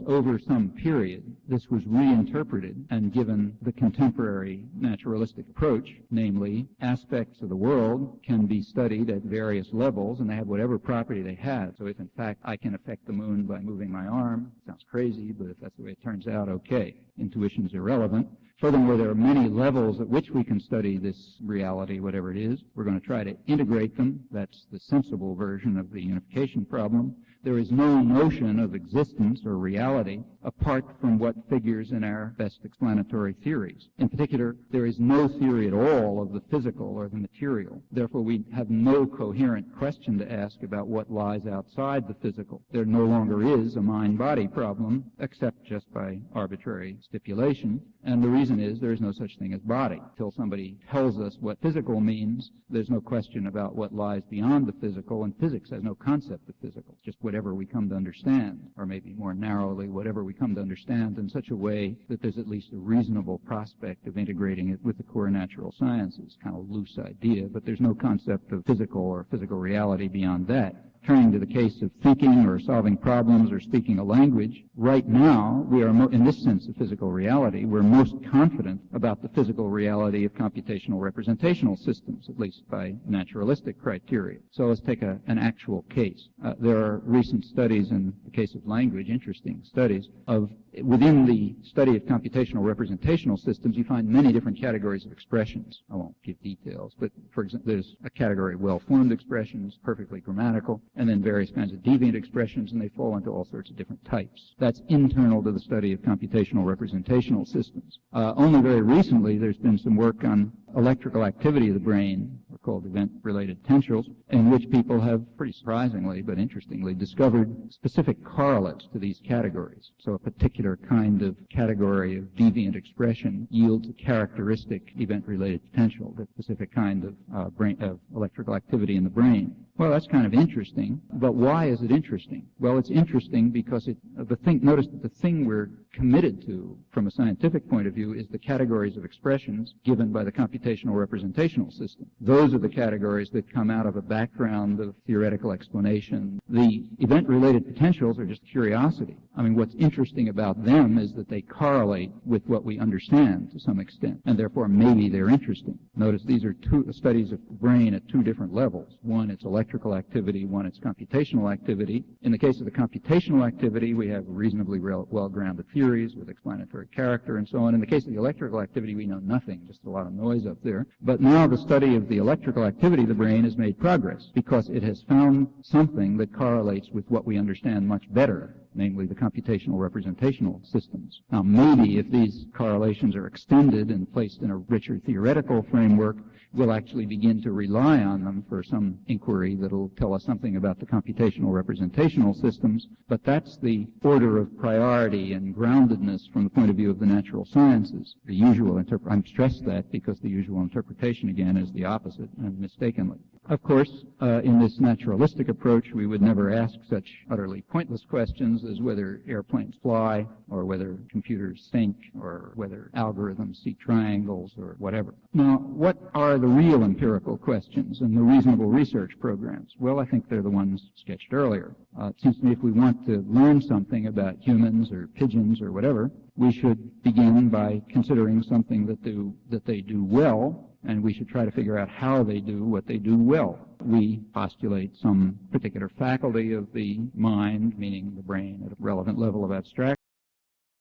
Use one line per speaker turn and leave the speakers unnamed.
over some period, this was reinterpreted and given the contemporary naturalistic approach, namely, aspects of the world can be studied at various levels, and they have whatever property they have. So if, in fact, I can affect the moon by moving my arm, sounds crazy, but if that's the way it turns out, okay. Intuition's irrelevant. Furthermore, there are many levels at which we can study this reality, whatever it is. We're going to try to integrate them. That's the sensible version of the unification problem. There is no notion of existence or reality apart from what figures in our best explanatory theories. In particular, there is no theory at all of the physical or the material. Therefore, we have no coherent question to ask about what lies outside the physical. There no longer is a mind-body problem, except just by arbitrary stipulation. And the reason is there is no such thing as body. Until somebody tells us what physical means, there's no question about what lies beyond the physical, and physics has no concept of physical, just whatever we come to understand, or maybe more narrowly, whatever we come to understand in such a way that there's at least a reasonable prospect of integrating it with the core natural sciences. Kind of a loose idea, but there's no concept of physical or physical reality beyond that. Turning to the case of thinking or solving problems or speaking a language, right now, we are, in this sense of physical reality, we're most confident about the physical reality of computational representational systems, at least by naturalistic criteria. So let's take an actual case. There are recent studies in the case of language, interesting studies, of within the study of computational representational systems, you find many different categories of expressions. I won't give details, but for example, there's a category of well-formed expressions, perfectly grammatical, and then various kinds of deviant expressions, and they fall into all sorts of different types. That's internal to the study of computational representational systems. Only very recently, there's been some work on electrical activity of the brain, called event-related potentials, in which people have, pretty surprisingly but interestingly, discovered specific correlates to these categories. So a particular kind of category of deviant expression yields a characteristic event-related potential, the specific kind of electrical activity in the brain. Well, that's kind of interesting, but why is it interesting? Well, it's interesting because notice that the thing we're committed to from a scientific point of view is the categories of expressions given by the computational representational system. Those are the categories that come out of a background of theoretical explanation. The event-related potentials are just curiosity. I mean, what's interesting about them is that they correlate with what we understand to some extent, and therefore maybe they're interesting. Notice these are two studies of the brain at two different levels. One, it's electrical activity. One, it's computational activity. In the case of the computational activity, we have reasonably well-grounded theories with explanatory character and so on. In the case of the electrical activity, we know nothing, just a lot of noise up there. But now the study of the electrical activity of the brain has made progress because it has found something that correlates with what we understand much better, namely the computational representational systems. Now, maybe if these correlations are extended and placed in a richer theoretical framework, we'll actually begin to rely on them for some inquiry that'll tell us something about the computational representational systems, but that's the order of priority and groundedness from the point of view of the natural sciences. The usual I'm stressed that because the usual interpretation, again, is the opposite, and mistakenly. Of course, in this naturalistic approach, we would never ask such utterly pointless questions as whether airplanes fly, or whether computers think, or whether algorithms see triangles, or whatever. Now, what are the real empirical questions and the reasonable research programs? Well, I think they're the ones sketched earlier. It seems to me if we want to learn something about humans or pigeons or whatever, we should begin by considering something that they do well, and we should try to figure out how they do what they do well. We postulate some particular faculty of the mind, meaning the brain, at a relevant level of abstraction.